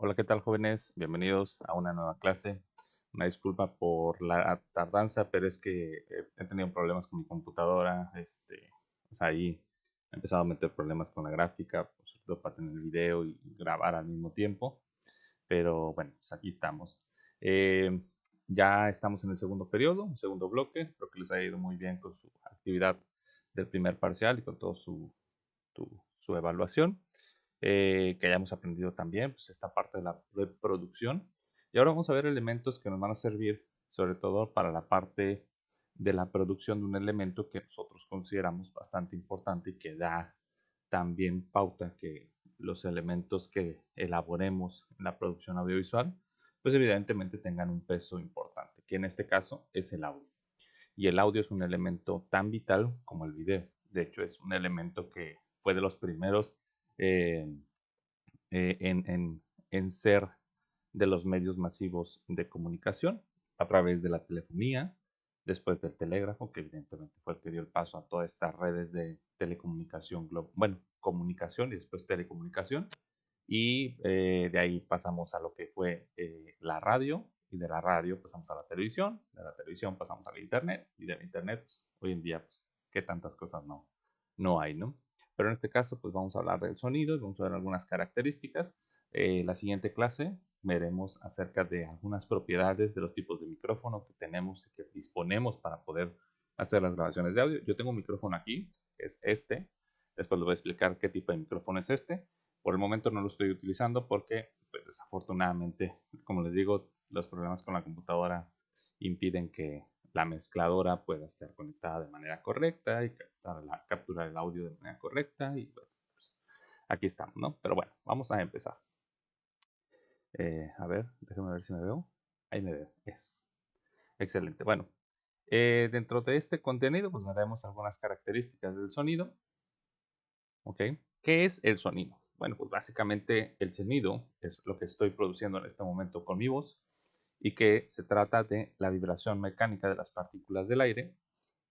Hola, ¿qué tal, jóvenes? Bienvenidos a una nueva clase. Una disculpa por la tardanza, pero es que he tenido problemas con mi computadora. Pues ahí he empezado a meter problemas con la gráfica, pues, sobre todo para tener video y grabar al mismo tiempo. Pero bueno, pues aquí estamos. Eh, ya estamos en el segundo periodo, un segundo bloque. Espero que les haya ido muy bien con su actividad del primer parcial y con todo su evaluación, que hayamos aprendido también pues, esta parte de la reproducción. Y ahora vamos a ver elementos que nos van a servir sobre todo para la parte de la producción de un elemento que nosotros consideramos bastante importante y que da también pauta que los elementos que elaboremos en la producción audiovisual, pues evidentemente tengan un peso importante, que en este caso es el audio. Y el audio es un elemento tan vital como el video. De hecho, es un elemento que fue de los primeros eh, eh, en, en, en ser de los medios masivos de comunicación a través de la telefonía, después del telégrafo, que evidentemente fue el que dio el paso a todas estas redes de telecomunicación, bueno, comunicación y después telecomunicación. Y de ahí pasamos a lo que fue la radio, y de la radio pasamos a la televisión, de la televisión pasamos a la internet, y de la internet, pues, hoy en día, pues, qué tantas cosas no hay, ¿no? Pero en este caso, pues vamos a hablar del sonido y vamos a ver algunas características. La siguiente clase veremos acerca de algunas propiedades de los tipos de micrófono que tenemos y que disponemos para poder hacer las grabaciones de audio. Yo tengo un micrófono aquí, que es este. Después les voy a explicar qué tipo de micrófono es este. Por el momento no lo estoy utilizando porque, pues desafortunadamente, como les digo, los problemas con la computadora impiden que la mezcladora pueda estar conectada de manera correcta y capturar el audio de manera correcta. Y bueno, pues aquí estamos, ¿no? Pero bueno, vamos a empezar. A ver, déjame ver si me veo. Ahí me veo. Es excelente. Bueno, dentro de este contenido, pues veremos algunas características del sonido. ¿Ok? ¿Qué es el sonido? Bueno, pues básicamente el sonido es lo que estoy produciendo en este momento con mi voz y que se trata de la vibración mecánica de las partículas del aire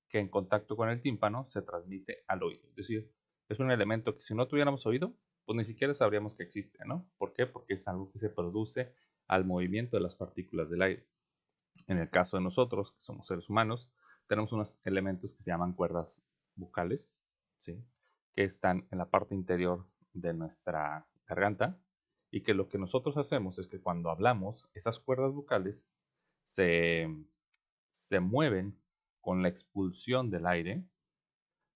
que en contacto con el tímpano se transmite al oído. Es decir, es un elemento que si no tuviéramos oído, pues ni siquiera sabríamos que existe, ¿no? ¿Por qué? Porque es algo que se produce al movimiento de las partículas del aire. En el caso de nosotros, que somos seres humanos, tenemos unos elementos que se llaman cuerdas vocales, ¿sí? Que están en la parte interior de nuestra garganta y que lo que nosotros hacemos es que cuando hablamos, esas cuerdas vocales se, se mueven con la expulsión del aire,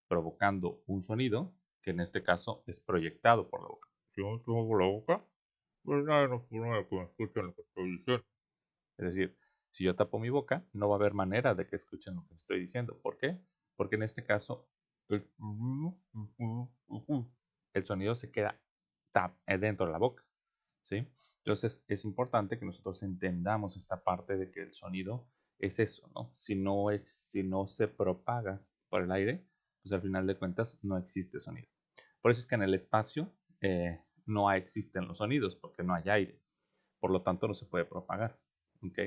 provocando un sonido que en este caso es proyectado por la boca. Si yo no por la boca, pues nadie no escucha lo que estoy diciendo. Es decir, si yo tapo mi boca, no va a haber manera de que escuchen lo que estoy diciendo. ¿Por qué? Porque en este caso, el sonido se queda dentro de la boca, ¿sí? Entonces, es importante que nosotros entendamos esta parte de que el sonido es eso, ¿no? Si no se propaga por el aire, pues al final de cuentas no existe sonido. Por eso es que en el espacio no existen los sonidos, porque no hay aire. Por lo tanto, no se puede propagar. ¿Ok?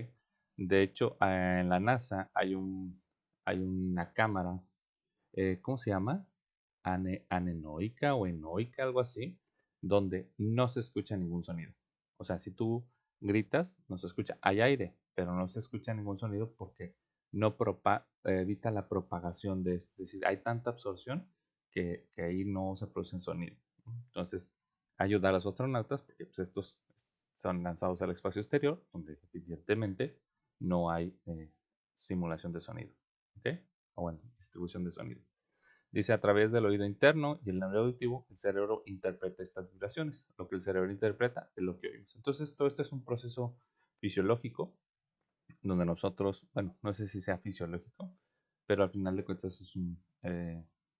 De hecho, en la NASA hay una cámara, ¿cómo se llama? Anenoica o enoica, algo así, donde no se escucha ningún sonido. O sea, si tú gritas, no se escucha. Hay aire, pero no se escucha ningún sonido porque no evita la propagación de esto. Es decir, hay tanta absorción que ahí no se producen sonido. Entonces, ayuda a los astronautas porque pues, estos son lanzados al espacio exterior, donde evidentemente no hay simulación de sonido. ¿Ok? O bueno, distribución de sonido. Dice, a través del oído interno y el nervio auditivo, el cerebro interpreta estas vibraciones. Lo que el cerebro interpreta es lo que oímos. Entonces, todo esto es un proceso fisiológico donde nosotros, bueno, no sé si sea fisiológico, pero al final de cuentas es un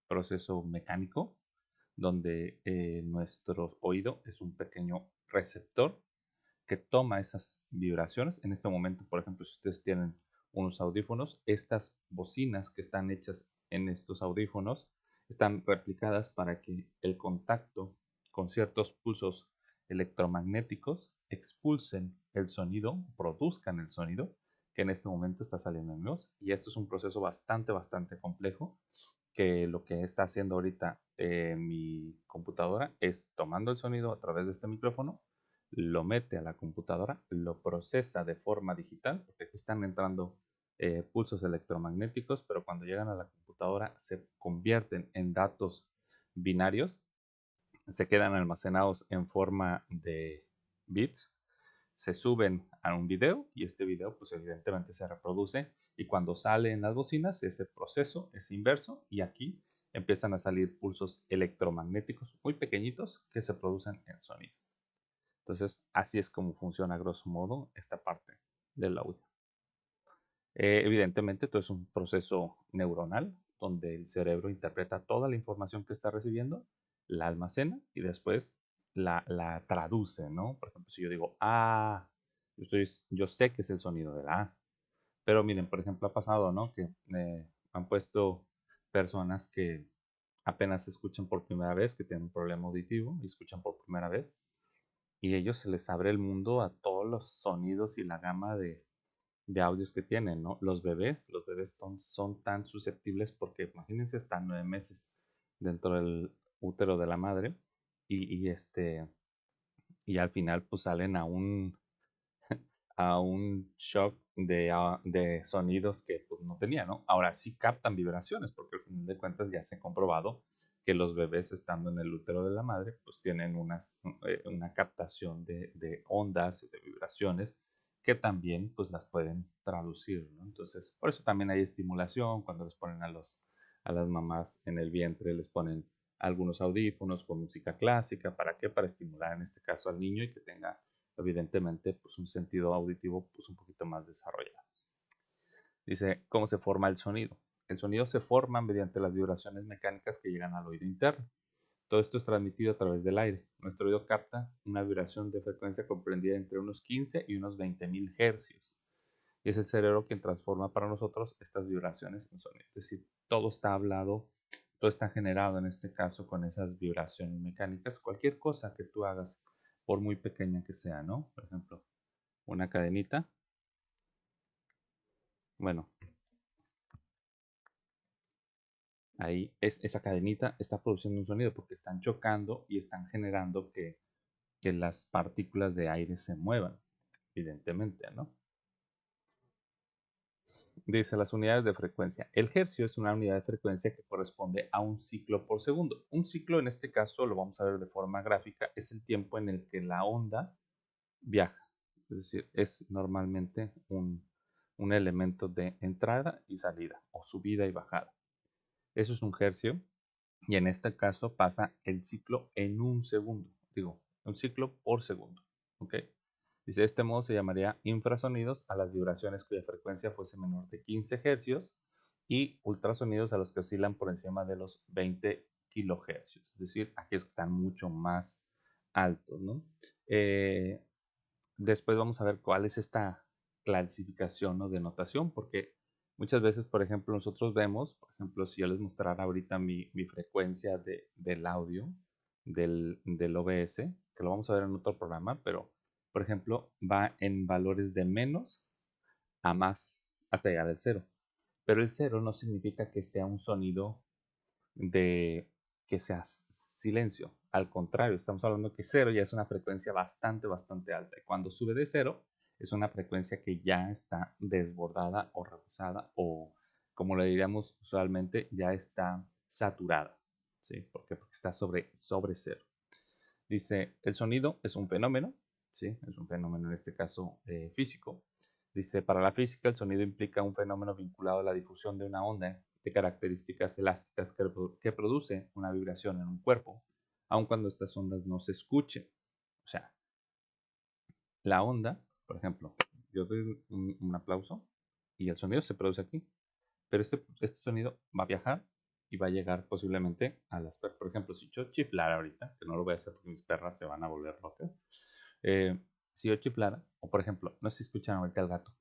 proceso mecánico donde nuestro oído es un pequeño receptor que toma esas vibraciones. En este momento, por ejemplo, si ustedes tienen unos audífonos, estas bocinas que están hechas en estos audífonos están replicadas para que el contacto con ciertos pulsos electromagnéticos expulsen el sonido, produzcan el sonido que en este momento está saliendo en mi voz. Y esto es un proceso bastante complejo que lo que está haciendo ahorita mi computadora es tomando el sonido a través de este micrófono lo mete a la computadora, lo procesa de forma digital, porque aquí están entrando pulsos electromagnéticos, pero cuando llegan a la computadora se convierten en datos binarios, se quedan almacenados en forma de bits, se suben a un video y este video pues evidentemente se reproduce y cuando sale en las bocinas ese proceso es inverso y aquí empiezan a salir pulsos electromagnéticos muy pequeñitos que se producen en sonido. Entonces así es como funciona a grosso modo esta parte del audio. Evidentemente todo es un proceso neuronal donde el cerebro interpreta toda la información que está recibiendo, la almacena y después la traduce, ¿no? Por ejemplo, si yo digo, yo sé que es el sonido de la A. Pero miren, por ejemplo, ha pasado, ¿no? Que han puesto personas que apenas escuchan por primera vez, que tienen un problema auditivo y escuchan por primera vez, y a ellos se les abre el mundo a todos los sonidos y la gama de audios que tienen, ¿no? Los bebés son tan susceptibles porque imagínense, están 9 meses dentro del útero de la madre y al final pues salen a un shock de sonidos que pues, no tenía, ¿no? Ahora sí captan vibraciones, porque al final de cuentas ya se ha comprobado que los bebés estando en el útero de la madre, pues tienen una captación de ondas y de vibraciones que también pues las pueden traducir, ¿no? Entonces, por eso también hay estimulación cuando les ponen a las mamás en el vientre, les ponen algunos audífonos con música clásica, ¿para qué? Para estimular en este caso al niño y que tenga evidentemente pues un sentido auditivo pues un poquito más desarrollado. Dice, ¿cómo se forma el sonido? El sonido se forma mediante las vibraciones mecánicas que llegan al oído interno. Todo esto es transmitido a través del aire. Nuestro oído capta una vibración de frecuencia comprendida entre unos 15 y unos 20.000 hercios. Y es el cerebro quien transforma para nosotros estas vibraciones en sonido. Es decir, todo está hablado, todo está generado en este caso con esas vibraciones mecánicas. Cualquier cosa que tú hagas, por muy pequeña que sea, ¿no? Por ejemplo, una cadenita. Bueno, ahí esa cadenita está produciendo un sonido porque están chocando y están generando que las partículas de aire se muevan, evidentemente, ¿no? Dice las unidades de frecuencia. El hercio es una unidad de frecuencia que corresponde a un ciclo por segundo. Un ciclo, en este caso, lo vamos a ver de forma gráfica, es el tiempo en el que la onda viaja. Es decir, es normalmente un elemento de entrada y salida, o subida y bajada. Eso es un hercio, y en este caso pasa el ciclo en un segundo. Digo, un ciclo por segundo. ¿Ok? Dice, de este modo se llamaría infrasonidos a las vibraciones cuya frecuencia fuese menor de 15 hercios y ultrasonidos a los que oscilan por encima de los 20 kilohercios, es decir, aquellos que están mucho más altos, ¿no? Después vamos a ver cuál es esta clasificación o denotación, porque muchas veces, por ejemplo, nosotros vemos, por ejemplo, si yo les mostrara ahorita mi frecuencia del audio del OBS, que lo vamos a ver en otro programa, pero, por ejemplo, va en valores de menos a más hasta llegar al cero. Pero el cero no significa que sea un sonido de que sea silencio. Al contrario, estamos hablando que cero ya es una frecuencia bastante, bastante alta. Y cuando sube de cero, es una frecuencia que ya está desbordada o rebosada o, como le diríamos usualmente, ya está saturada. ¿Sí? ¿Por qué? Porque está sobre cero. Dice, el sonido es un fenómeno, ¿sí? Es un fenómeno en este caso físico. Dice, para la física el sonido implica un fenómeno vinculado a la difusión de una onda de características elásticas que produce una vibración en un cuerpo, aun cuando estas ondas no se escuchen. O sea, la onda, por ejemplo, yo doy un aplauso y el sonido se produce aquí, pero este sonido va a viajar y va a llegar posiblemente a las perras. Por ejemplo, si yo chiflara ahorita, que no lo voy a hacer porque mis perras se van a volver locas, si yo chiflara, o por ejemplo, no sé si escuchan ahorita el gato,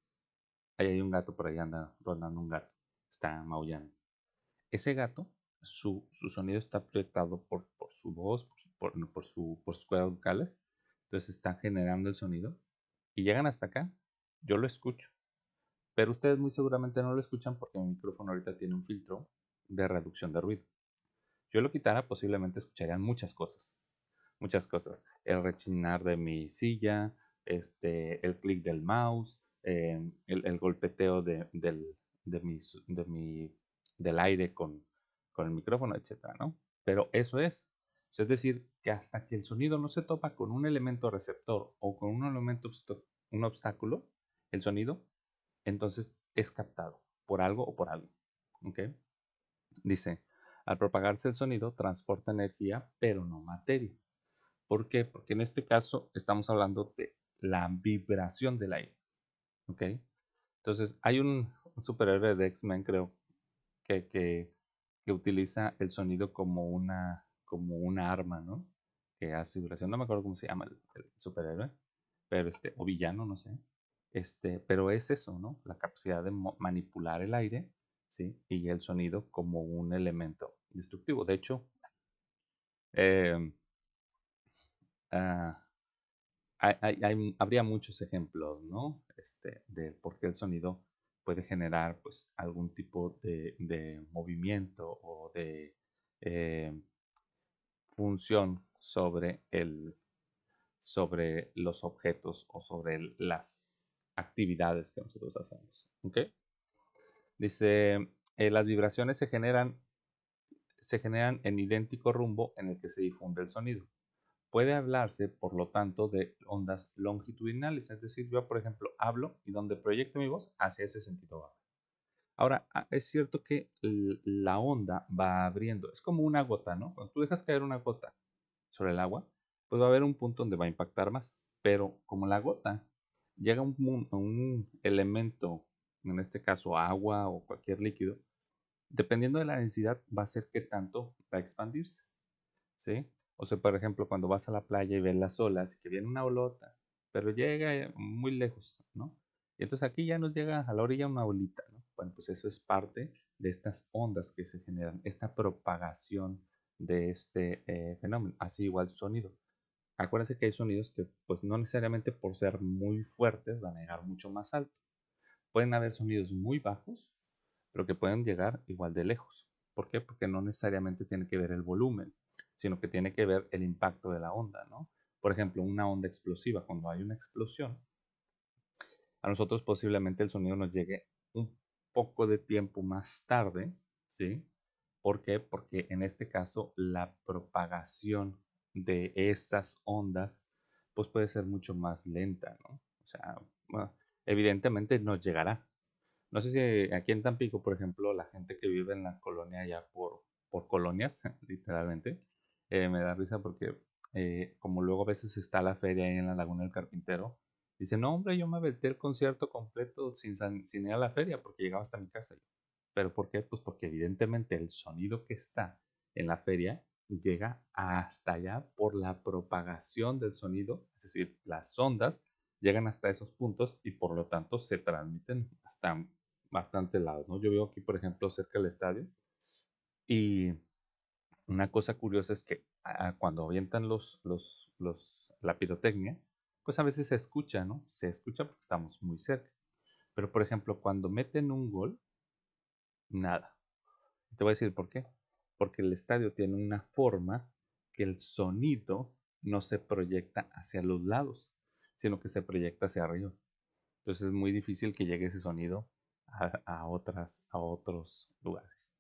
ahí hay un gato por ahí, anda rondando un gato, está maullando. Ese gato, su sonido está proyectado por su voz, por sus cuerdas vocales, entonces están generando el sonido y llegan hasta acá, yo lo escucho, pero ustedes muy seguramente no lo escuchan porque mi micrófono ahorita tiene un filtro de reducción de ruido. Yo lo quitara, posiblemente escucharían muchas cosas, muchas cosas. El rechinar de mi silla, el clic del mouse, el golpeteo de del aire con el micrófono, etcétera, ¿no? Pero eso es. Es decir, que hasta que el sonido no se topa con un elemento receptor o con un elemento, un obstáculo, el sonido, entonces es captado por algo o por alguien. ¿Ok? Dice, al propagarse el sonido, transporta energía, pero no materia. ¿Por qué? Porque en este caso estamos hablando de la vibración del aire. ¿Ok? Entonces, hay un superhéroe de X-Men, creo, que, que, que utiliza el sonido como una arma, ¿no? Que hace vibración. No me acuerdo cómo se llama el superhéroe, pero o villano, no sé. Pero es eso, ¿no? La capacidad de manipular el aire, ¿sí? Y el sonido como un elemento destructivo. De hecho, eh, ah, habría muchos ejemplos, ¿no? De por qué el sonido puede generar, pues, algún tipo de movimiento o de eh, función sobre los objetos o sobre las actividades que nosotros hacemos. ¿Ok? Dice, las vibraciones se generan en idéntico rumbo en el que se difunde el sonido. Puede hablarse, por lo tanto, de ondas longitudinales, es decir, yo, por ejemplo, hablo y donde proyecto mi voz, hacia ese sentido va. Ahora, es cierto que la onda va abriendo, es como una gota, ¿no? Cuando tú dejas caer una gota sobre el agua, pues va a haber un punto donde va a impactar más, pero como la gota llega a un elemento, en este caso agua o cualquier líquido, dependiendo de la densidad, va a ser qué tanto va a expandirse. ¿Sí? O sea, por ejemplo, cuando vas a la playa y ves las olas y que viene una olota, pero llega muy lejos, ¿no? Y entonces aquí ya nos llega a la orilla una olita, ¿no? Bueno, pues eso es parte de estas ondas que se generan, esta propagación de este fenómeno. Así igual sonido. Acuérdense que hay sonidos que, pues no necesariamente por ser muy fuertes van a llegar mucho más alto. Pueden haber sonidos muy bajos, pero que pueden llegar igual de lejos. ¿Por qué? Porque no necesariamente tiene que ver el volumen, sino que tiene que ver el impacto de la onda, ¿no? Por ejemplo, una onda explosiva, cuando hay una explosión, a nosotros posiblemente el sonido nos llegue un poco de tiempo más tarde, ¿sí? ¿Por qué? Porque en este caso la propagación de esas ondas pues puede ser mucho más lenta, ¿no? O sea, bueno, evidentemente nos llegará. No sé si aquí en Tampico, por ejemplo, la gente que vive en la colonia ya por colonias, literalmente, me da risa porque como luego a veces está la feria ahí en la Laguna del Carpintero, dice, no, hombre, yo me aventé el concierto completo sin ir a la feria porque llegaba hasta mi casa. ¿Pero por qué? Pues porque evidentemente el sonido que está en la feria llega hasta allá por la propagación del sonido, es decir, las ondas llegan hasta esos puntos y por lo tanto se transmiten hasta bastante lados, ¿no? Yo vivo aquí, por ejemplo, cerca del estadio y una cosa curiosa es que cuando avientan la pirotecnia, pues a veces se escucha, ¿no? Se escucha porque estamos muy cerca. Pero, por ejemplo, cuando meten un gol, nada. Te voy a decir por qué. Porque el estadio tiene una forma que el sonido no se proyecta hacia los lados, sino que se proyecta hacia arriba. Entonces es muy difícil que llegue ese sonido a otros lugares.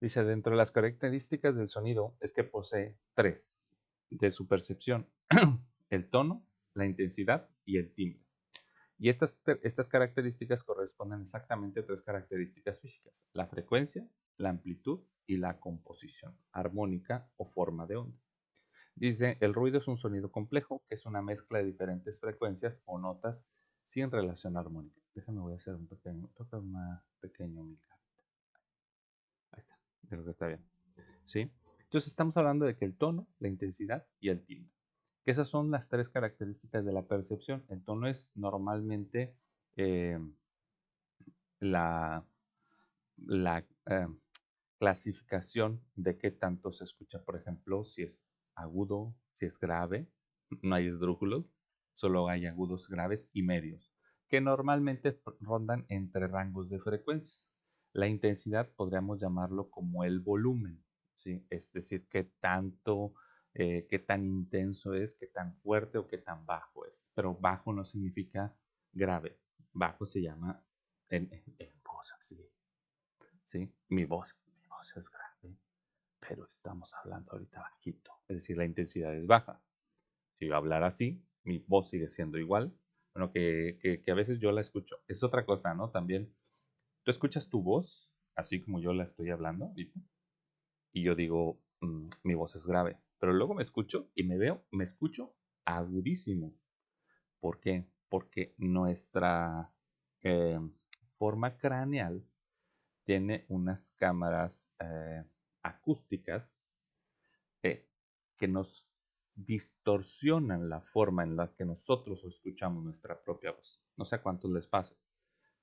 Dice, dentro de las características del sonido es que posee tres de su percepción, el tono, la intensidad y el timbre. Y estas características corresponden exactamente a tres características físicas, la frecuencia, la amplitud y la composición armónica o forma de onda. Dice, el ruido es un sonido complejo que es una mezcla de diferentes frecuencias o notas sin relación armónica. Déjame, voy a hacer toca más pequeño mi cara. Ahí está, creo que está bien. ¿Sí? Entonces estamos hablando de que el tono, la intensidad y el timbre. Que esas son las tres características de la percepción. El tono es normalmente eh, la, la clasificación de qué tanto se escucha, por ejemplo, si es agudo, si es grave, no hay esdrújulos, solo hay agudos, graves y medios, que normalmente rondan entre rangos de frecuencias. La intensidad podríamos llamarlo como el volumen, ¿sí? Es decir, qué tanto qué tan intenso es, qué tan fuerte o qué tan bajo es. Pero bajo no significa grave. Bajo se llama en voz así. ¿Sí? Mi voz es grave, pero estamos hablando ahorita bajito. Es decir, la intensidad es baja. Si yo hablar así, mi voz sigue siendo igual. Bueno, que a veces yo la escucho. Es otra cosa, ¿no? También, tú escuchas tu voz, así como yo la estoy hablando ahorita, y yo digo, mi voz es grave. Pero luego me escucho y me escucho agudísimo. ¿Por qué? Porque nuestra eh, forma craneal tiene unas cámaras acústicas eh, que nos distorsionan la forma en la que nosotros escuchamos nuestra propia voz. No sé a cuántos les pasa,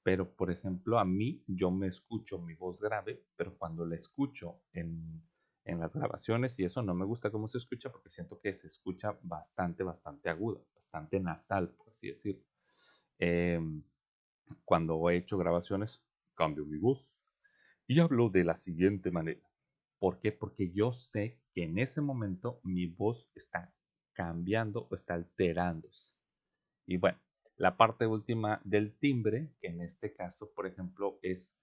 pero por ejemplo a mí yo me escucho mi voz grave, pero cuando la escucho en las grabaciones y eso no me gusta cómo se escucha porque siento que se escucha bastante aguda, bastante nasal, por así decirlo. Em, Cuando he hecho grabaciones, cambio mi voz y hablo de la siguiente manera. ¿Por qué? Porque yo sé que en ese momento mi voz está cambiando o está alterándose. Y bueno, la parte última del timbre, que en este caso, por ejemplo, es,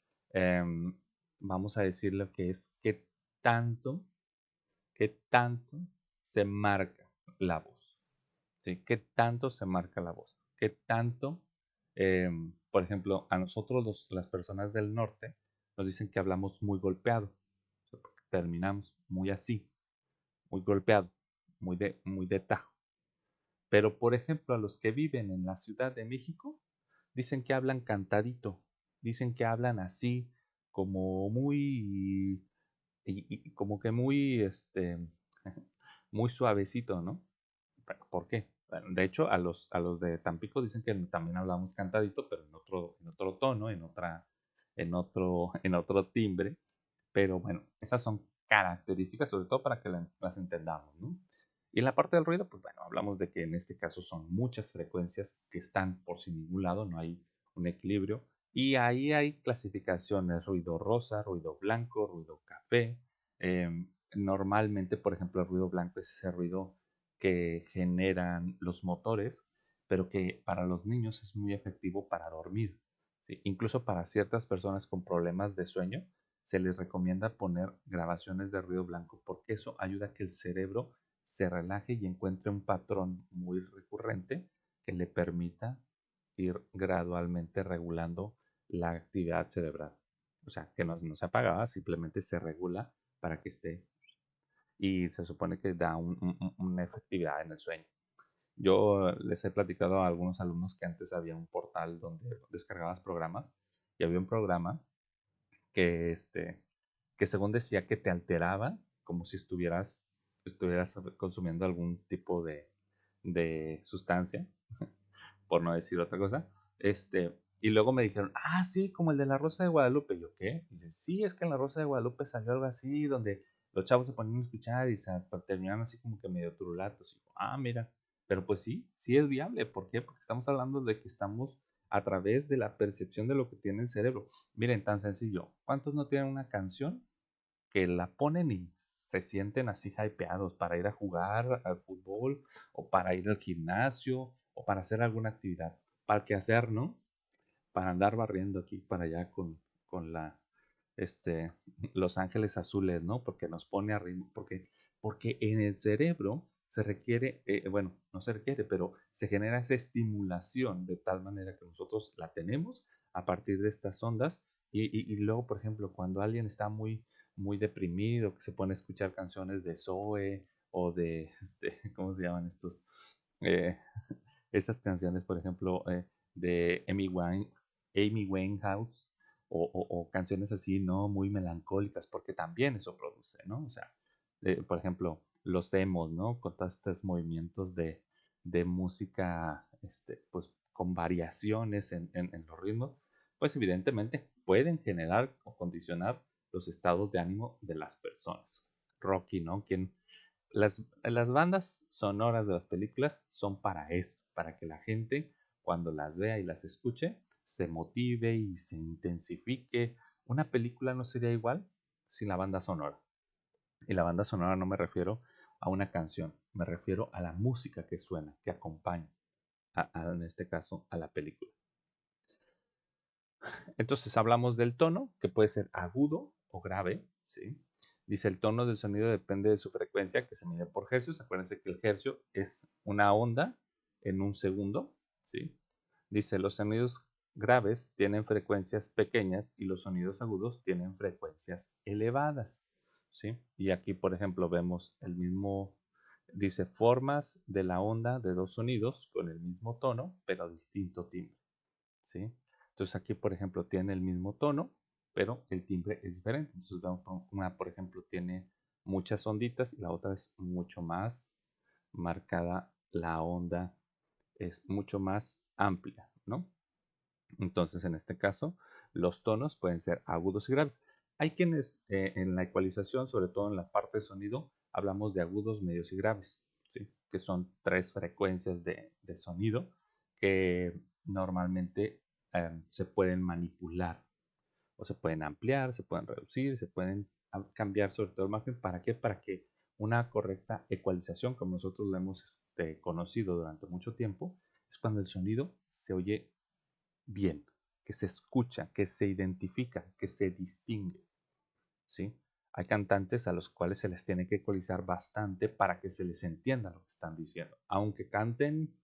vamos a decir lo que es tanto, qué tanto se marca la voz. ¿Sí? ¿Qué tanto se marca la voz? ¿Qué tanto, por ejemplo, a nosotros las personas del norte nos dicen que hablamos muy golpeado, o sea, porque terminamos muy así, muy golpeado, muy de tajo. Pero, por ejemplo, a los que viven en la Ciudad de México, dicen que hablan cantadito, dicen que hablan así, como muy, y como que muy, muy suavecito, ¿no? ¿Por qué? Bueno, de hecho, a los de Tampico dicen que también hablamos cantadito, pero en otro tono, en otro timbre. Pero bueno, esas son características, sobre todo para que las entendamos, ¿no? Y en la parte del ruido, pues bueno, hablamos de que en este caso son muchas frecuencias que están por sin ningún lado, no hay un equilibrio. Y ahí hay clasificaciones, ruido rosa, ruido blanco, ruido café. Normalmente, por ejemplo, el ruido blanco es ese ruido que generan los motores, pero que para los niños es muy efectivo para dormir. ¿Sí? Incluso para ciertas personas con problemas de sueño, se les recomienda poner grabaciones de ruido blanco porque eso ayuda a que el cerebro se relaje y encuentre un patrón muy recurrente que le permita ir gradualmente regulando la actividad cerebral. O sea, que no se apaga, simplemente se regula para que esté y se supone que da una efectividad en el sueño. Yo les he platicado a algunos alumnos que antes había un portal donde descargabas programas y había un programa que según decía que te alteraba como si estuvieras consumiendo algún tipo de sustancia, por no decir otra cosa. Y luego me dijeron, sí, como el de la Rosa de Guadalupe. Yo, ¿qué? Dice, sí, es que en la Rosa de Guadalupe salió algo así, donde los chavos se ponían a escuchar y terminaban así como que medio turulatos. Y yo, mira, pero pues sí, sí es viable. ¿Por qué? Porque estamos hablando de que estamos a través de la percepción de lo que tiene el cerebro. Miren, tan sencillo. ¿Cuántos no tienen una canción que la ponen y se sienten así hypeados para ir a jugar al fútbol o para ir al gimnasio o para hacer alguna actividad? Para qué hacer, ¿no? Para andar barriendo aquí para allá con este, Los Ángeles Azules, ¿no? Porque nos pone a ritmo, porque en el cerebro se requiere, bueno, no se requiere, pero se genera esa estimulación de tal manera que nosotros la tenemos a partir de estas ondas y luego, por ejemplo, cuando alguien está muy deprimido, que se pone a escuchar canciones de Zoe o de, ¿cómo se llaman estos? Eh, Estas canciones, por ejemplo, de Amy Winehouse o canciones así, ¿no? Muy melancólicas, porque también eso produce, ¿no? O sea, por ejemplo, los emos, ¿no? Con todos estos movimientos de música, pues con variaciones en los ritmos, pues evidentemente pueden generar o condicionar los estados de ánimo de las personas. Rocky, ¿no? Las bandas sonoras de las películas son para eso, para que la gente cuando las vea y las escuche se motive y se intensifique. Una película no sería igual sin la banda sonora. Y la banda sonora no me refiero a una canción, me refiero a la música que suena, que acompaña, en este caso, a la película. Entonces hablamos del tono, que puede ser agudo o grave, ¿sí? Dice, el tono del sonido depende de su frecuencia, que se mide por hercios. Acuérdense que el hercio es una onda en un segundo, ¿sí? Dice, los sonidos graves tienen frecuencias pequeñas y los sonidos agudos tienen frecuencias elevadas, ¿sí? Y aquí, por ejemplo, vemos el mismo, dice, formas de la onda de dos sonidos con el mismo tono, pero distinto timbre, ¿sí? Entonces aquí, por ejemplo, tiene el mismo tono, pero el timbre es diferente. Entonces vemos, una, por ejemplo, tiene muchas onditas y la otra es mucho más marcada. La onda es mucho más amplia, ¿no? Entonces, en este caso, los tonos pueden ser agudos y graves. Hay quienes en la ecualización, sobre todo en la parte de sonido, hablamos de agudos, medios y graves, ¿sí? Que son tres frecuencias de sonido que normalmente se pueden manipular o se pueden ampliar, se pueden reducir, se pueden cambiar sobre todo el margen. ¿Para qué? Para que una correcta ecualización, como nosotros lo hemos conocido durante mucho tiempo, es cuando el sonido se oye bien, que se escucha, que se identifica, que se distingue, ¿sí? Hay cantantes a los cuales se les tiene que ecualizar bastante para que se les entienda lo que están diciendo, aunque canten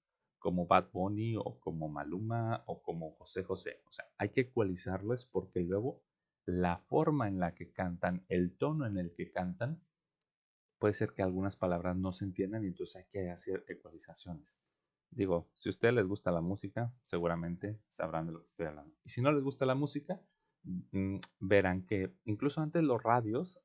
como Bad Bunny o como Maluma o como José José. O sea, hay que ecualizarlos porque luego la forma en la que cantan, el tono en el que cantan, puede ser que algunas palabras no se entiendan y entonces hay que hacer ecualizaciones. Digo, si a ustedes les gusta la música, seguramente sabrán de lo que estoy hablando. Y si no les gusta la música, verán que incluso antes los radios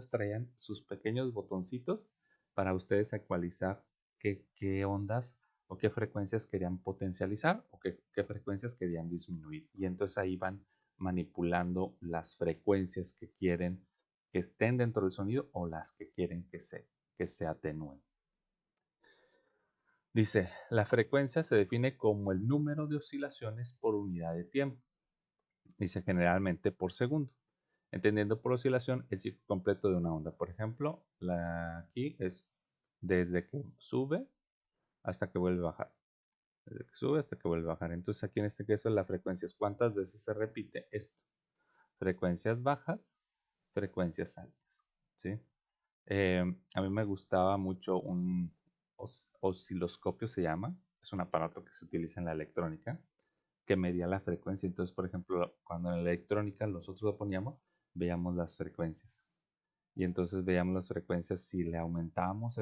traían sus pequeños botoncitos para ustedes ecualizar qué ondas o qué frecuencias querían potencializar o qué frecuencias querían disminuir. Y entonces ahí van manipulando las frecuencias que quieren que estén dentro del sonido o las que quieren que se atenúen. Dice, la frecuencia se define como el número de oscilaciones por unidad de tiempo. Dice generalmente por segundo. Entendiendo por oscilación el ciclo completo de una onda. Por ejemplo, aquí es desde que sube hasta que vuelve a bajar. Desde que sube hasta que vuelve a bajar. Entonces aquí en este caso la frecuencia es cuántas veces se repite esto. Frecuencias bajas, frecuencias altas. ¿Sí? A mí me gustaba mucho un osciloscopio, se llama. Es un aparato que se utiliza en la electrónica que medía la frecuencia. Entonces, por ejemplo, cuando en la electrónica nosotros lo poníamos, veíamos las frecuencias. Y entonces veíamos las frecuencias si le aumentábamos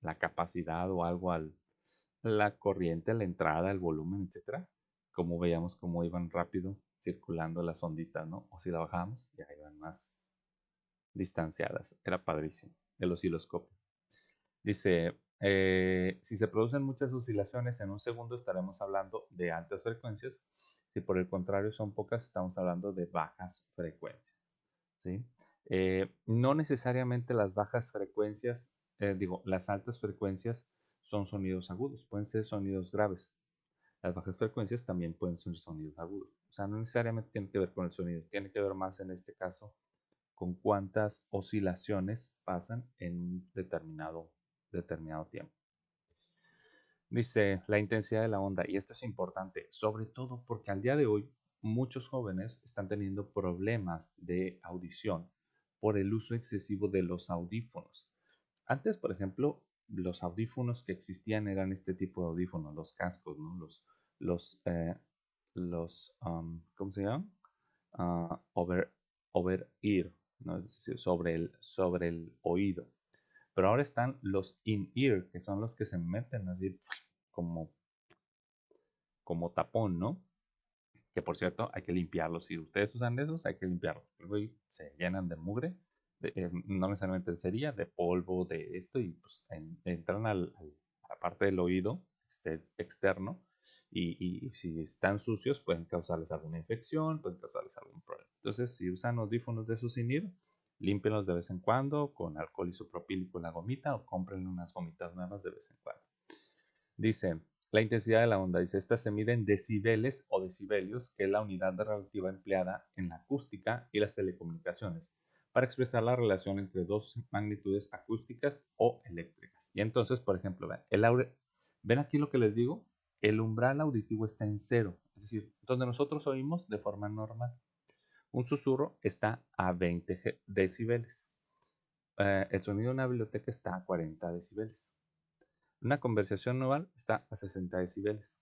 la capacidad o algo la corriente, la entrada, el volumen, etcétera, como veíamos cómo iban rápido circulando las onditas, ¿no? O si la bajábamos, ya iban más distanciadas. Era padrísimo el osciloscopio. Dice, si se producen muchas oscilaciones en un segundo estaremos hablando de altas frecuencias. Si por el contrario son pocas, estamos hablando de bajas frecuencias. ¿Sí? No necesariamente las bajas frecuencias, las altas frecuencias son sonidos agudos, pueden ser sonidos graves. Las bajas frecuencias también pueden ser sonidos agudos. O sea, no necesariamente tiene que ver con el sonido, tiene que ver más en este caso con cuántas oscilaciones pasan en un determinado tiempo. Dice la intensidad de la onda, y esto es importante, sobre todo porque al día de hoy muchos jóvenes están teniendo problemas de audición por el uso excesivo de los audífonos. Antes, por ejemplo, los audífonos que existían eran este tipo de audífonos, los cascos, ¿no? Los, eh, ¿cómo se llaman? Over ear, ¿no? Es decir, sobre el oído. Pero ahora están los in-ear, que son los que se meten así como, como tapón, ¿no? Que por cierto, hay que limpiarlos. Si ustedes usan esos, hay que limpiarlos. Luego se llenan de mugre, no necesariamente de cería, de polvo, de esto, y pues entran a la parte del oído externo. Y si están sucios, pueden causarles alguna infección, pueden causarles algún problema. Entonces, si usan audífonos de esos sin límpienlos de vez en cuando con alcohol isopropílico en la gomita o compren unas gomitas nuevas de vez en cuando. Dice, la intensidad de la onda, dice, esta se mide en decibeles o decibelios, que es la unidad relativa empleada en la acústica y las telecomunicaciones, para expresar la relación entre dos magnitudes acústicas o eléctricas. Y entonces, por ejemplo, ven aquí lo que les digo, el umbral auditivo está en cero, es decir, donde nosotros oímos de forma normal. Un susurro está a 20 decibeles. El sonido de una biblioteca está a 40 decibeles. Una conversación normal está a 60 decibeles.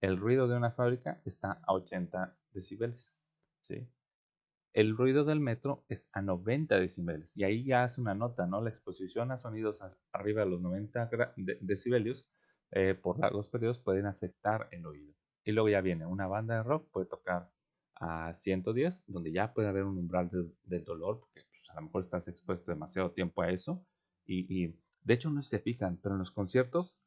El ruido de una fábrica está a 80 decibeles. ¿Sí? El ruido del metro es a 90 decibeles. Y ahí ya hace una nota, ¿no? La exposición a sonidos arriba de los 90 decibelios por largos periodos pueden afectar el oído. Y luego ya viene una banda de rock, puede tocar a 110, donde ya puede haber un umbral del dolor, porque pues, a lo mejor estás expuesto demasiado tiempo a eso. Y de hecho no se fijan, pero en los conciertos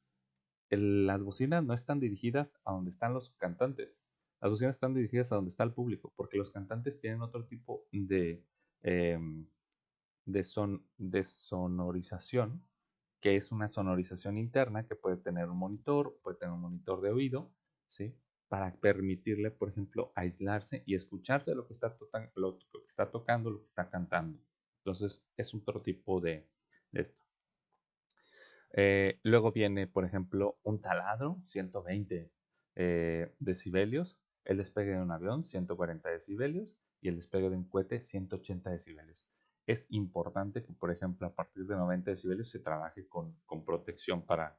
las bocinas no están dirigidas a donde están los cantantes. Las bocinas están dirigidas a donde está el público, porque los cantantes tienen otro tipo em, de sonorización, que es una sonorización interna que puede tener un monitor, puede tener un monitor de oído, ¿sí? Para permitirle, por ejemplo, aislarse y escucharse lo que lo que está tocando, lo que está cantando. Entonces, es otro tipo de esto. Luego viene, por ejemplo, un taladro, 120 decibelios, el despegue de un avión, 140 decibelios, y el despegue de un cohete, 180 decibelios. Es importante que, por ejemplo, a partir de 90 decibelios se trabaje con protección para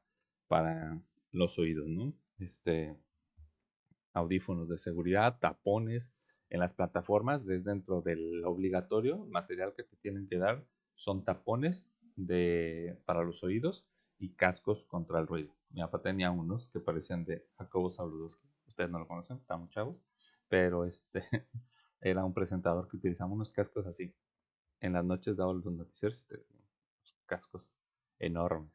los oídos, ¿no? Audífonos de seguridad, tapones en las plataformas, desde dentro del obligatorio, material que te tienen que dar son tapones para los oídos y cascos contra el ruido. Mi papá tenía unos que parecían de Jacobo Zabludowski. Ustedes no lo conocen, están muy chavos, pero era un presentador que utilizaba unos cascos así. En las noches daba los noticieros, cascos enormes.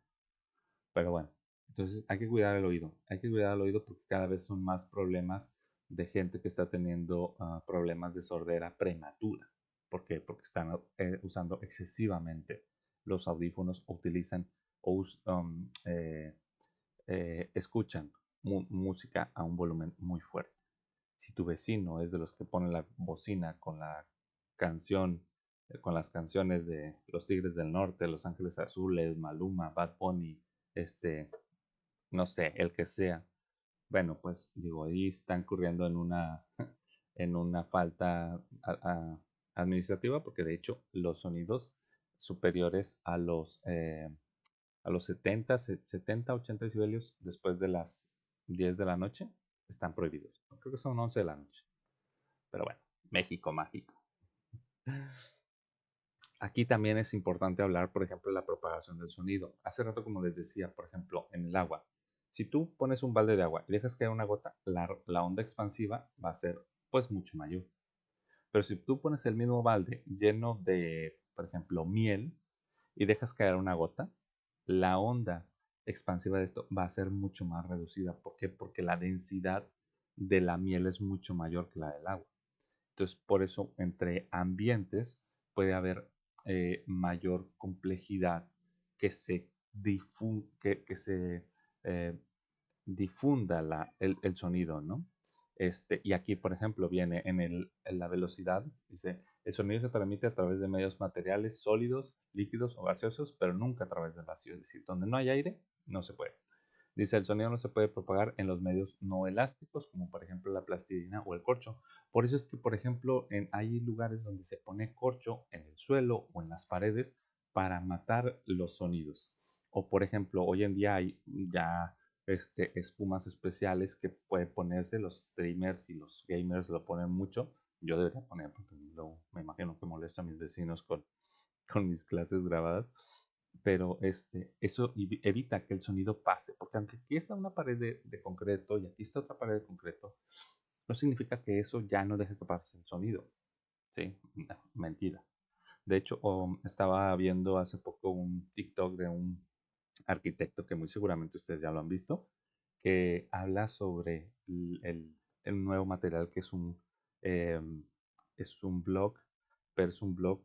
Pero bueno, entonces hay que cuidar el oído. Hay que cuidar el oído porque cada vez son más problemas de gente que está teniendo problemas de sordera prematura. ¿Por qué? Porque están usando excesivamente los audífonos, utilizan o escuchan música a un volumen muy fuerte. Si tu vecino es de los que pone la bocina con la canción, con las canciones de Los Tigres del Norte, Los Ángeles Azules, Maluma, Bad Bunny, no sé, el que sea. Bueno, pues digo, ahí está incurriendo en en una falta administrativa, porque de hecho los sonidos superiores a los 80 decibelios después de las 10 de la noche están prohibidos. Creo que son 11 de la noche. Pero bueno, México mágico. Aquí también es importante hablar, por ejemplo, de la propagación del sonido. Hace rato, como les decía, por ejemplo, en el agua. Si tú pones un balde de agua y dejas caer una gota, la onda expansiva va a ser pues mucho mayor. Pero si tú pones el mismo balde lleno de, por ejemplo, miel y dejas caer una gota, la onda expansiva de esto va a ser mucho más reducida. ¿Por qué? Porque la densidad de la miel es mucho mayor que la del agua. Entonces, por eso, entre ambientes puede haber mayor complejidad que se, que se eh, difunda el sonido, ¿no? Y aquí, por ejemplo, viene en la velocidad, dice, el sonido se transmite a través de medios materiales sólidos, líquidos o gaseosos, pero nunca a través del vacío. Es decir, donde no hay aire, no se puede. Dice, el sonido no se puede propagar en los medios no elásticos, como por ejemplo la plastilina o el corcho. Por eso es que, por ejemplo, hay lugares donde se pone corcho en el suelo o en las paredes para matar los sonidos. O por ejemplo, hoy en día hay ya espumas especiales que pueden ponerse, los streamers y los gamers lo ponen mucho. Yo debería poner, porque luego me imagino que molesto a mis vecinos con mis clases grabadas, pero eso evita que el sonido pase, porque aunque aquí está una pared de concreto y aquí está otra pared de concreto, no significa que eso ya no deje que pase el sonido. Sí, no, mentira. De hecho, estaba viendo hace poco un TikTok de un arquitecto que muy seguramente ustedes ya lo han visto, que habla sobre el nuevo material que es un blog, pero es un blog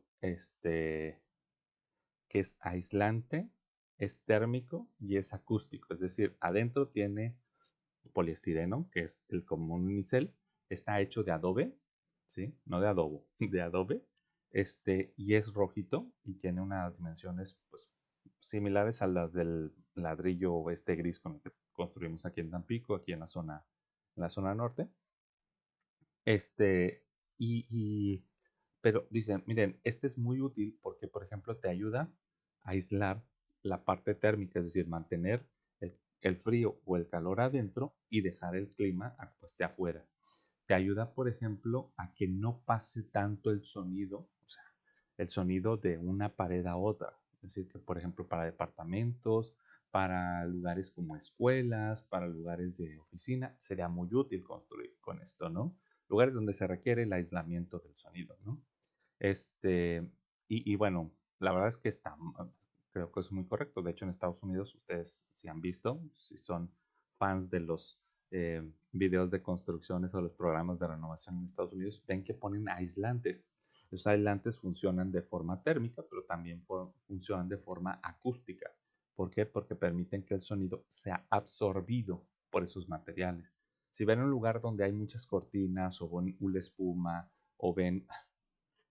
que es aislante, es térmico y es acústico. Es decir, adentro tiene poliestireno, que es el común unicel, está hecho de adobe, ¿sí? No de adobo, de adobe. y es rojito y tiene unas dimensiones pues, similares a las del ladrillo gris con el que construimos aquí en Tampico, aquí en la zona norte. Este, y, pero dicen, miren, este es muy útil porque, por ejemplo, te ayuda a aislar la parte térmica, es decir, mantener el frío o el calor adentro y dejar el clima pues, de afuera. Te ayuda, por ejemplo, a que no pase tanto el sonido, o sea, el sonido de una pared a otra. Es decir, que, por ejemplo, para departamentos, para lugares como escuelas, para lugares de oficina, sería muy útil construir con esto, ¿no? Lugares donde se requiere el aislamiento del sonido, ¿no? Este, y bueno, la verdad es que creo que es muy correcto. De hecho, en Estados Unidos, ustedes si han visto, si son fans de los videos de construcciones o los programas de renovación en Estados Unidos, ven que ponen aislantes. Los aislantes funcionan de forma térmica, pero también funcionan de forma acústica. ¿Por qué? Porque permiten que el sonido sea absorbido por esos materiales. Si ven un lugar donde hay muchas cortinas o ven una espuma o ven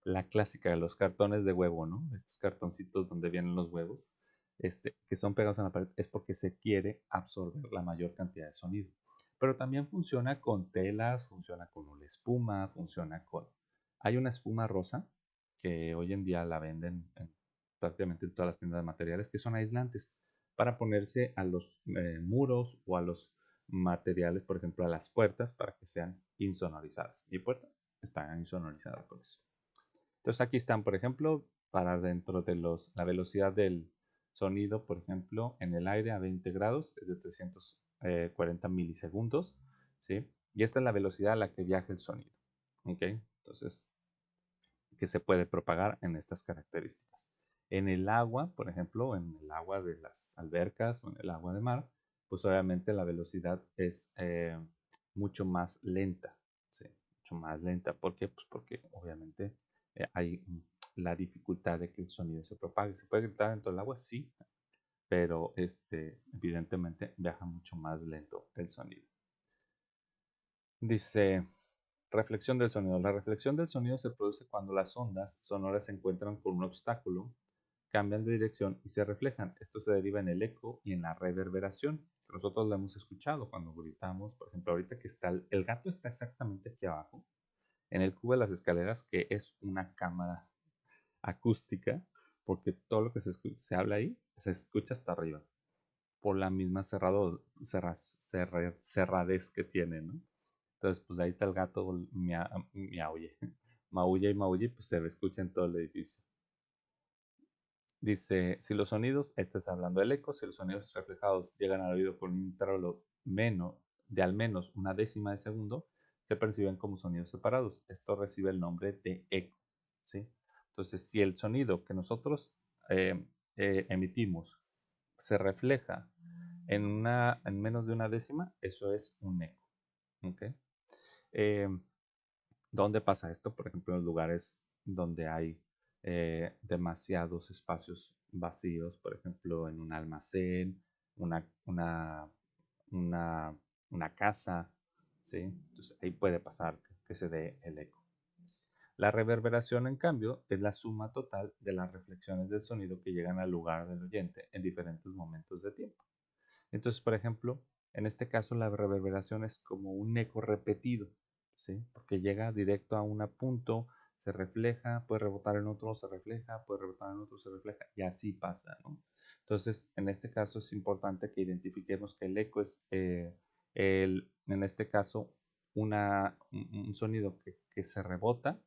la clásica de los cartones de huevo, ¿no? Estos cartoncitos donde vienen los huevos, que son pegados en la pared, es porque se quiere absorber la mayor cantidad de sonido. Pero también funciona con telas, funciona con una espuma, funciona con... Hay una espuma rosa que hoy en día la venden prácticamente en todas las tiendas de materiales que son aislantes para ponerse a los muros o a los materiales, por ejemplo, a las puertas para que sean insonorizadas. Mi puerta está insonorizada por eso. Entonces aquí están, por ejemplo, para dentro de la velocidad del sonido, por ejemplo, en el aire a 20 grados es de 340 milisegundos, ¿sí? Y esta es la velocidad a la que viaja el sonido, ¿ok? Entonces, que se puede propagar en estas características. En el agua, por ejemplo, en el agua de las albercas o en el agua de mar, pues obviamente la velocidad es mucho más lenta, ¿sí? Mucho más lenta. ¿Por qué? Pues porque obviamente hay la dificultad de que el sonido se propague. ¿Se puede gritar dentro del agua? Sí, pero evidentemente viaja mucho más lento el sonido. Dice, reflexión del sonido. La reflexión del sonido se produce cuando las ondas sonoras se encuentran con un obstáculo, cambian de dirección y se reflejan. Esto se deriva en el eco y en la reverberación. Nosotros lo hemos escuchado cuando gritamos, por ejemplo, ahorita que está el gato está exactamente aquí abajo, en el cubo de las escaleras, que es una cámara acústica, porque todo lo que se habla ahí se escucha hasta arriba, por la misma cerradez que tiene, ¿no? Entonces, pues ahí está el gato miaulle, maulla y maulle, pues se escucha en todo el edificio. Dice, si los sonidos, este está hablando del eco, si los sonidos reflejados llegan al oído con un intervalo de al menos una décima de segundo, se perciben como sonidos separados. Esto recibe el nombre de eco, ¿sí? Entonces, si el sonido que nosotros eh, emitimos se refleja en menos de una décima, eso es un eco, ¿ok? Eh, ¿Dónde pasa esto? Por ejemplo, en lugares donde hay demasiados espacios vacíos, por ejemplo, en un almacén, una, una, una, una casa, ¿sí? Entonces ahí puede pasar que se dé el eco. La reverberación, en cambio, es la suma total de las reflexiones del sonido que llegan al lugar del oyente en diferentes momentos de tiempo. Entonces, por ejemplo, en este caso la reverberación es como un eco repetido, ¿sí? Porque llega directo a un punto, se refleja, puede rebotar en otro, se refleja, puede rebotar en otro, se refleja, y así pasa, ¿no? Entonces, en este caso es importante que identifiquemos que el eco es, en este caso, un sonido que se rebota,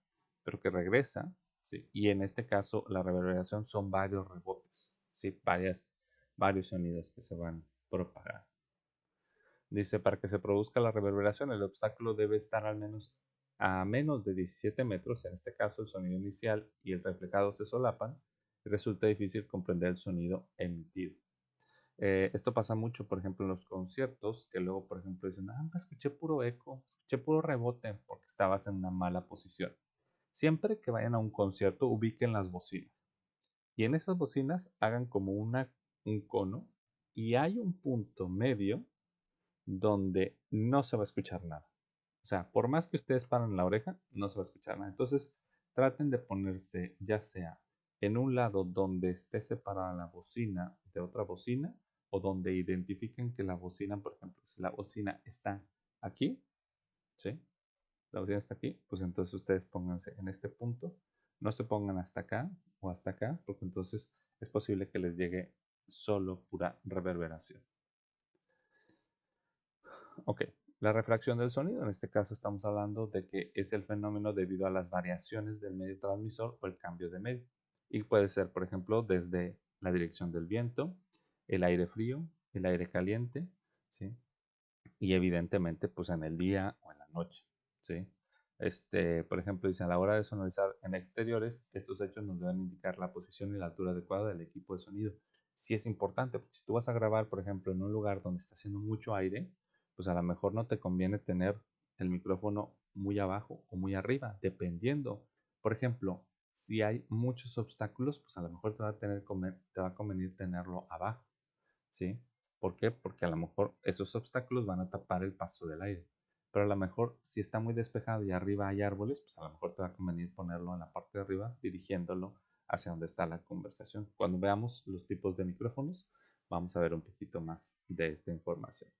pero que regresa, ¿sí? Y en este caso, la reverberación son varios rebotes, ¿sí? Varios sonidos que se van propagar. Dice, para que se produzca la reverberación, el obstáculo debe estar al menos a menos de 17 metros. En este caso, el sonido inicial y el reflejado se solapan y resulta difícil comprender el sonido emitido. Esto pasa mucho, por ejemplo, en los conciertos, que luego, por ejemplo, dicen, escuché puro eco, escuché puro rebote, porque estabas en una mala posición. Siempre que vayan a un concierto, ubiquen las bocinas. Y en esas bocinas hagan como un cono y hay un punto medio donde no se va a escuchar nada. O sea, por más que ustedes paren la oreja, no se va a escuchar nada. Entonces, traten de ponerse ya sea en un lado donde esté separada la bocina de otra bocina o donde identifiquen que la bocina, por ejemplo, si la bocina está aquí, ¿sí? La bocina está aquí, pues entonces ustedes pónganse en este punto, no se pongan hasta acá o hasta acá, porque entonces es posible que les llegue solo pura reverberación. Ok, la refracción del sonido, en este caso estamos hablando de que es el fenómeno debido a las variaciones del medio transmisor o el cambio de medio. Y puede ser, por ejemplo, desde la dirección del viento, el aire frío, el aire caliente, ¿sí? Y evidentemente, pues en el día o en la noche, ¿sí? Por ejemplo, dice, a la hora de sonorizar en exteriores, estos hechos nos deben indicar la posición y la altura adecuada del equipo de sonido. Sí es importante, porque si tú vas a grabar, por ejemplo, en un lugar donde está haciendo mucho aire, pues a lo mejor no te conviene tener el micrófono muy abajo o muy arriba, dependiendo. Por ejemplo, si hay muchos obstáculos, pues a lo mejor te va a convenir tenerlo abajo, ¿sí? ¿Por qué? Porque a lo mejor esos obstáculos van a tapar el paso del aire. Pero a lo mejor si está muy despejado y arriba hay árboles, pues a lo mejor te va a convenir ponerlo en la parte de arriba, dirigiéndolo hacia donde está la conversación. Cuando veamos los tipos de micrófonos, vamos a ver un poquito más de esta información.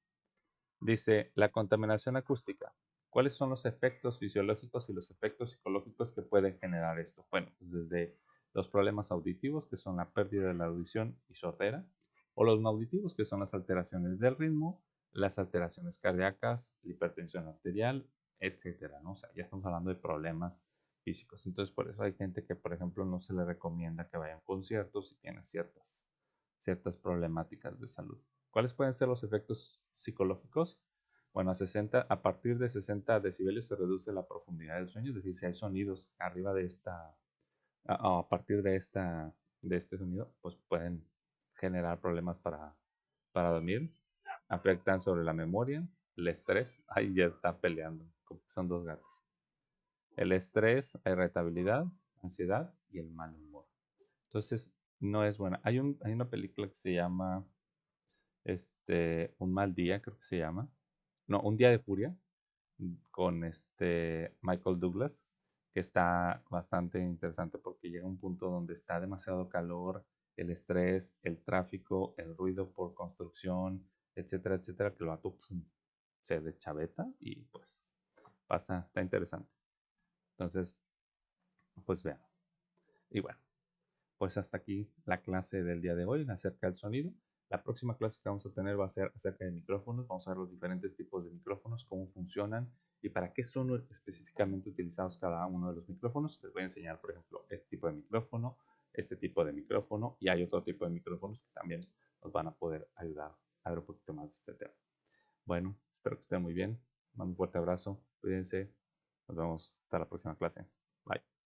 Dice, la contaminación acústica. ¿Cuáles son los efectos fisiológicos y los efectos psicológicos que pueden generar esto? Bueno, pues desde los problemas auditivos, que son la pérdida de la audición y sordera, o los no auditivos, que son las alteraciones del ritmo, las alteraciones cardíacas, la hipertensión arterial, etcétera, ¿no? O sea, ya estamos hablando de problemas físicos. Entonces, por eso hay gente que, por ejemplo, no se le recomienda que vayan a conciertos si tiene ciertas problemáticas de salud. ¿Cuáles pueden ser los efectos psicológicos? Bueno, a partir de 60 decibelios se reduce la profundidad del sueño, es decir, si hay sonidos arriba de a partir de este sonido, pues pueden generar problemas para dormir, afectan sobre la memoria, el estrés, ahí ya está peleando, como que son dos gatos. El estrés, la irritabilidad, ansiedad y el mal humor. Entonces, no es buena. Hay una película que se llama Un mal día, creo que se llama. No, Un día de furia, con Michael Douglas, que está bastante interesante porque llega un punto donde está demasiado calor, el estrés, el tráfico, el ruido por construcción, etcétera, etcétera, que lo vato se deschaveta y pues está interesante. Entonces, pues vean. Y bueno, pues hasta aquí la clase del día de hoy acerca del sonido. La próxima clase que vamos a tener va a ser acerca de micrófonos. Vamos a ver los diferentes tipos de micrófonos, cómo funcionan y para qué son específicamente utilizados cada uno de los micrófonos. Les voy a enseñar, por ejemplo, este tipo de micrófono y hay otro tipo de micrófonos que también nos van a poder ayudar a ver un poquito más de este tema. Bueno, espero que estén muy bien. Un fuerte abrazo, cuídense. Nos vemos hasta la próxima clase. Bye.